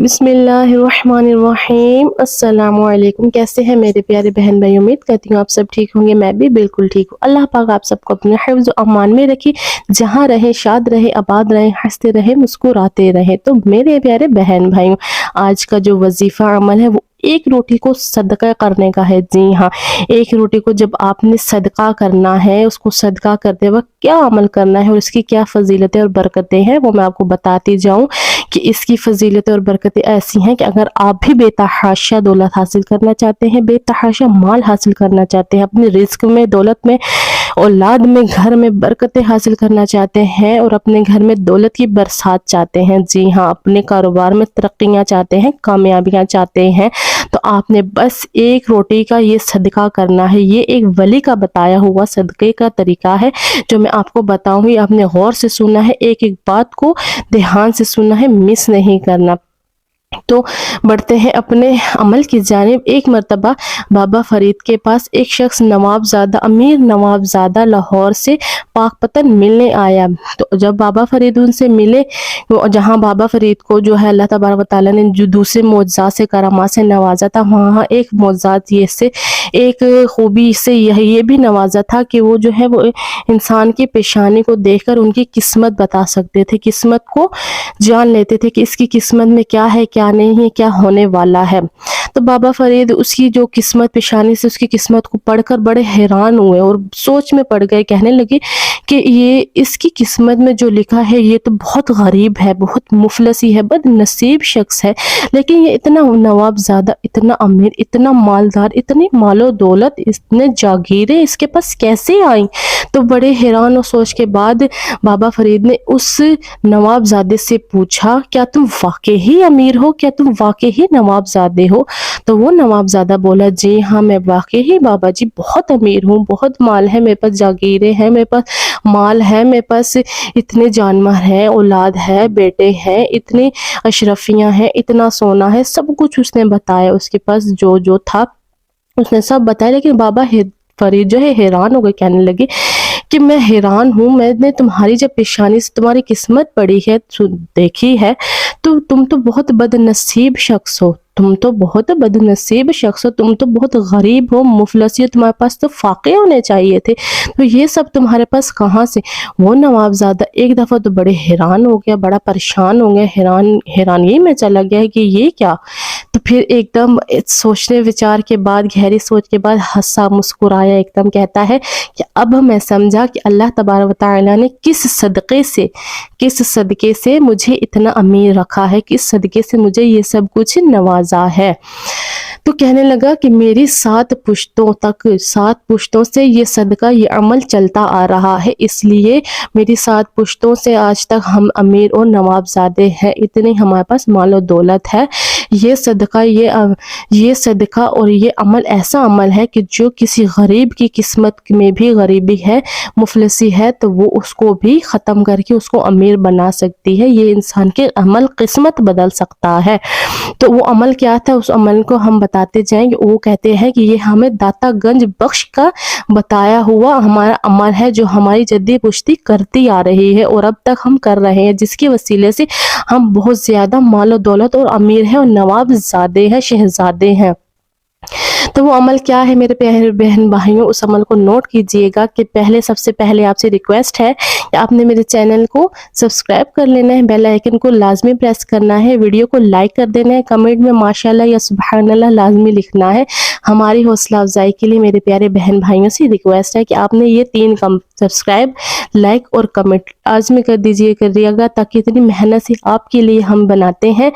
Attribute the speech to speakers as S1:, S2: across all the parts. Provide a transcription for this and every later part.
S1: بسم اللہ الرحمن الرحیم۔ السلام علیکم، کیسے ہیں میرے پیارے بہن بھائی؟ امید کرتی ہوں آپ سب ٹھیک ہوں گے، میں بھی بالکل ٹھیک ہوں۔ اللہ پاک آپ سب کو اپنے حفظ و امان میں رکھی، جہاں رہے شاد رہے، آباد رہے، ہنستے رہے، مسکراتے رہے۔ تو میرے پیارے بہن بھائیوں، آج کا جو وظیفہ عمل ہے وہ ایک روٹی کو صدقہ کرنے کا ہے۔ جی ہاں، ایک روٹی کو جب آپ نے صدقہ کرنا ہے، اس کو صدقہ کرتے وقت کیا عمل کرنا ہے اور اس کی کیا فضیلتیں اور برکتیں ہیں، وہ میں آپ کو بتاتی جاؤں کہ اس کی فضیلتیں اور برکتیں ایسی ہیں کہ اگر آپ بھی بے تحاشا دولت حاصل کرنا چاہتے ہیں، بے تحاشا مال حاصل کرنا چاہتے ہیں، اپنے رزق میں، دولت میں، اولاد میں، گھر میں برکتیں حاصل کرنا چاہتے ہیں اور اپنے گھر میں دولت کی برسات چاہتے ہیں، جی ہاں، اپنے کاروبار میں ترقیاں چاہتے ہیں، کامیابیاں چاہتے ہیں، تو آپ نے بس ایک روٹی کا یہ صدقہ کرنا ہے۔ یہ ایک ولی کا بتایا ہوا صدقے کا طریقہ ہے جو میں آپ کو بتاؤں گی۔ آپ نے غور سے سننا ہے، ایک ایک بات کو دھیان سے سننا ہے، مس نہیں کرنا۔ تو بڑھتے ہیں اپنے عمل کی جانب۔ ایک مرتبہ بابا فرید کے پاس ایک شخص نوابزادہ، امیر نوابزادہ لاہور سے پاک پتن ملنے آیا۔ تو جب بابا فرید ان سے ملے، جہاں بابا فرید کو جو ہے اللہ تبارک و تعالیٰ نے جو دوسرے معجزات سے، کرامات سے نوازا تھا، وہاں ایک معجزات یہ سے، ایک خوبی سے یہ بھی نوازا تھا کہ وہ جو ہے وہ انسان کی پیشانی کو دیکھ کر ان کی قسمت بتا سکتے تھے، قسمت کو جان لیتے تھے کہ اس کی قسمت میں کیا ہے، کیا نہیں ہے، کیا ہونے والا ہے۔ تو بابا فرید اس کی جو قسمت، پیشانی سے اس کی قسمت کو پڑھ کر بڑے حیران ہوئے اور سوچ میں پڑ گئے، کہنے لگے کہ یہ اس کی قسمت میں جو لکھا ہے یہ تو بہت غریب ہے، بہت مفلسی ہے، بد نصیب شخص ہے، لیکن یہ اتنا نوابزادہ، اتنا امیر، اتنا مالدار، اتنی مال و دولت، اتنے جاگیریں اس کے پاس کیسے آئیں؟ تو بڑے حیران و سوچ کے بعد بابا فرید نے اس نوابزادے سے پوچھا، کیا تم واقعی امیر ہو؟ کیا تم واقعی نوابزادے ہو؟ تو وہ نوابزادہ بولا، جی ہاں، میں واقعی بابا جی بہت امیر ہوں، بہت مال ہے میرے پاس، جاگیریں ہیں میرے پاس، مال ہے میرے پاس، اتنے جانور ہیں، اولاد ہے، بیٹے ہیں، اتنی اشرفیاں ہیں، اتنا سونا ہے، سب کچھ اس نے بتایا، اس کے پاس جو جو تھا اس نے سب بتایا۔ لیکن بابا فرید جو ہے حیران ہو گئے، کہنے لگے کہ میں حیران ہوں، میں نے تمہاری جب پیشانی سے تمہاری قسمت پڑی ہے، دیکھی ہے، تو تم تو بہت بد نصیب شخص ہو، تم تو بہت بد نصیب شخص ہو، تم تو بہت غریب ہو، مفلسی ہو، تمہارے پاس تو فاقے ہونے چاہیے تھے، تو یہ سب تمہارے پاس کہاں سے؟ وہ نوابزادہ ایک دفعہ تو بڑے حیران ہو گیا، بڑا پریشان ہو گیا، حیرانی میں چلا گیا کہ یہ کیا؟ تو پھر ایک دم سوچنے وچار کے بعد، گہری سوچ کے بعد ہنسا، مسکرایا، ایک دم کہتا ہے کہ اب میں سمجھا کہ اللہ تبارک و تعالیٰ نے کس صدقے سے مجھے اتنا امیر رکھا ہے، کس صدقے سے مجھے یہ سب کچھ نوازا ہے۔ تو کہنے لگا کہ میری 7 پشتوں سے یہ صدقہ، یہ عمل چلتا آ رہا ہے، اس لیے میری 7 پشتوں سے آج تک ہم امیر اور نوابزادے ہیں، اتنی ہمارے پاس مال و دولت ہے۔ یہ صدقہ اور یہ عمل ایسا عمل ہے کہ جو کسی غریب کی قسمت میں بھی غریبی ہے، مفلسی ہے، تو وہ اس کو بھی ختم کر کے اس کو امیر بنا سکتی ہے۔ یہ انسان کے عمل قسمت بدل سکتا ہے۔ تو وہ عمل کیا تھا؟ اس عمل کو ہم بتاتے جائیں گے۔ وہ کہتے ہیں کہ یہ ہمیں داتا گنج بخش کا بتایا ہوا ہمارا عمل ہے، جو ہماری جدی پشتی کرتی آ رہی ہے اور اب تک ہم کر رہے ہیں، جس کی وسیلے سے ہم بہت زیادہ مال و دولت اور امیر ہیں اور نوابزادے ہیں، شہزادے ہیں۔ تو وہ عمل کیا ہے میرے پیارے بہن بھائیوں؟ اس عمل کو نوٹ کیجئے گا کہ سب سے پہلے آپ سے ریکویسٹ ہے کہ آپ نے میرے چینل کو سبسکرائب کر لینا ہے، بیل آئیکن کو لازمی پریس کرنا ہے، ویڈیو کو لائک کر دینا ہے، کمنٹ میں ماشاءاللہ یا سبحان اللہ لازمی لکھنا ہے۔ ہماری حوصلہ افزائی کے لیے میرے پیارے بہن بھائیوں سے ریکویسٹ ہے کہ آپ نے یہ 3 سبسکرائب، لائک اور کمنٹ لازمی کر دیجئے گا، تاکہ اتنی محنت سے آپ کے لیے ہم بناتے ہیں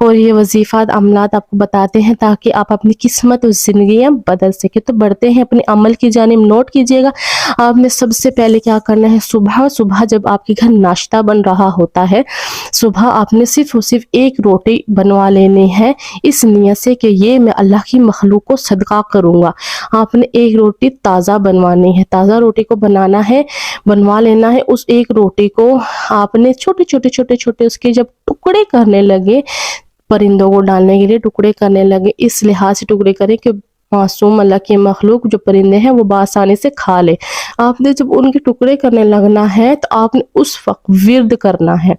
S1: اور یہ وظیفات، عملات آپ کو بتاتے ہیں، تاکہ آپ اپنی قسمت اور زندگیاں بدل سکے۔ تو بڑھتے ہیں اپنے عمل کی جانب۔ نوٹ کیجئے گا، آپ نے سب سے پہلے کیا کرنا ہے؟ صبح جب آپ کے گھر ناشتہ بن رہا ہوتا ہے، صبح آپ نے صرف اور صرف ایک روٹی بنوا لینی ہے، اس نیت سے کہ یہ میں اللہ کی مخلوق کو صدقہ کروں گا۔ آپ نے ایک روٹی تازہ بنوانی ہے، تازہ روٹی کو بنوا لینا ہے۔ اس ایک روٹی کو آپ نے چھوٹے اس کے جب ٹکڑے کرنے لگے، پرندوں کو ڈالنے کے لیے ٹکڑے کرنے لگے، اس لحاظ سے ٹکڑے کریں کہ معصوم اللہ کی مخلوق جو پرندے ہیں وہ بآسانی سے کھا لے۔ آپ نے جب ان کے ٹکڑے کرنے لگنا ہے تو آپ نے اس وقت ورد کرنا ہے۔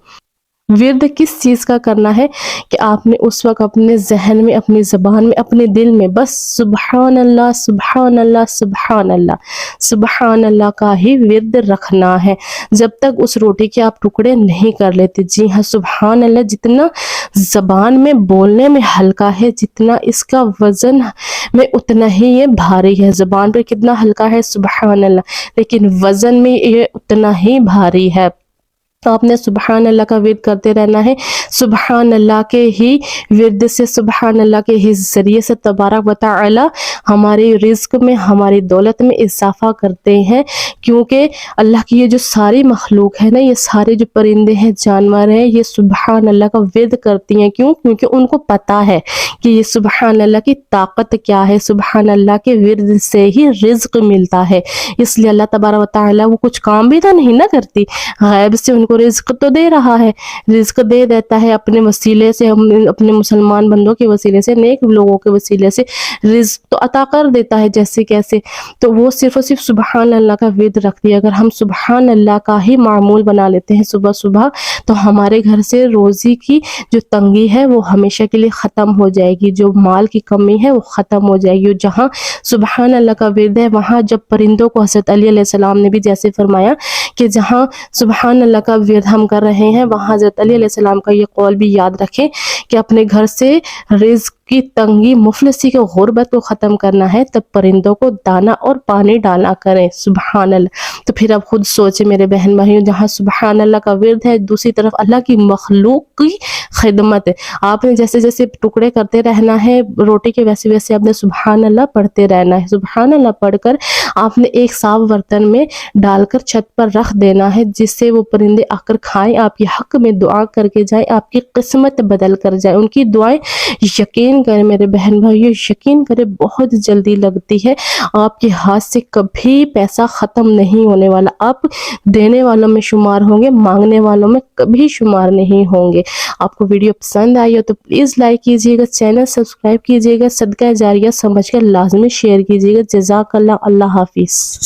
S1: ورد کس چیز کا کرنا ہے کہ آپ نے اس وقت اپنے ذہن میں، اپنی زبان میں، اپنے دل میں بس سبحان اللہ سبحان اللہ سبحان اللہ سبحان اللہ کا ہی ورد رکھنا ہے، جب تک اس روٹی کے آپ ٹکڑے نہیں کر لیتے۔ جی ہاں، سبحان اللہ جتنا زبان میں بولنے میں ہلکا ہے، جتنا اس کا وزن میں اتنا ہی یہ بھاری ہے۔ زبان پہ کتنا ہلکا ہے سبحان اللہ، لیکن وزن میں یہ اتنا ہی بھاری ہے۔ تو آپ نے سبحان اللہ کا ورد کرتے رہنا ہے۔ سبحان اللہ کے ہی ورد سے، سبحان اللہ کے ہی ذریعے سے تبارک و تعالی ہماری رزق میں، ہماری دولت میں اضافہ کرتے ہیں، کیونکہ اللہ کی یہ جو ساری مخلوق ہے نا، یہ سارے جو پرندے ہیں، جانور ہیں، یہ سبحان اللہ کا ورد کرتی ہیں۔ کیوں؟ کیونکہ ان کو پتا ہے کہ یہ سبحان اللہ کی طاقت کیا ہے، سبحان اللہ کے ورد سے ہی رزق ملتا ہے۔ اس لیے اللہ تبارک و تعالی وہ کچھ کام بھی تو نہیں نہ کرتی، غیب سے ان کو رزق تو دے رہا ہے، رزق دے دیتا ہے اپنے وسیلے سے، اپنے مسلمان بندوں کے وسیلے سے، نیک لوگوں کے وسیلے سے رزق تو عطا کر دیتا ہے جیسے کیسے۔ تو وہ صرف اور صرف سبحان اللہ کا ورد رکھتی ہے۔ اگر ہم سبحان اللہ کا ہی معمول بنا لیتے ہیں صبح صبح، تو ہمارے گھر سے روزی کی جو تنگی ہے وہ ہمیشہ کے لیے ختم ہو جائے گی، جو مال کی کمی ہے وہ ختم ہو جائے گی۔ جہاں سبحان اللہ کا ورد ہے، وہاں جب پرندوں کو حضرت علی علیہ السلام نے بھی جیسے فرمایا کہ جہاں سبحان اللہ کا ورد ہم کر رہے ہیں، وہاں حضرت علی علیہ السلام کا یہ قول بھی یاد رکھیں کہ اپنے گھر سے رزق کی تنگی، مفلسی کی غربت کو ختم کرنا ہے، تب پرندوں کو دانا اور پانی ڈالا کریں۔ سبحان اللہ۔ تو پھر اب خود سوچیں میرے بہن بھائیوں، جہاں سبحان اللہ کا ورد ہے، دوسری طرف اللہ کی مخلوق کی خدمت ہے۔ آپ نے جیسے جیسے ٹکڑے کرتے رہنا ہے روٹی کے، ویسے ویسے آپ نے سبحان اللہ پڑھتے رہنا ہے۔ سبحان اللہ پڑھ کر آپ نے ایک صاف برتن میں ڈال کر چھت پر رکھ دینا ہے، جس سے وہ پرندے آ کر کھائیں، آپ کے حق میں دعا کر کے جائیں، آپ کی قسمت بدل کر جائیں۔ ان کی دعائیں یقین کریں میرے بہن بھائیو، یقین کریں بہت جلدی لگتی ہے۔ آپ کے ہاتھ سے کبھی پیسہ ختم نہیں ہونے والا، آپ دینے والوں میں شمار ہوں گے، مانگنے والوں میں کبھی شمار نہیں ہوں گے۔ آپ کو ویڈیو پسند آئی ہو تو پلیز لائک کیجیے گا، چینل سبسکرائب کیجیے گا، صدقہ جاریہ سمجھ کر لازمی شیئر کیجیے گا۔ جزاک اللہ، اللہ حافظ۔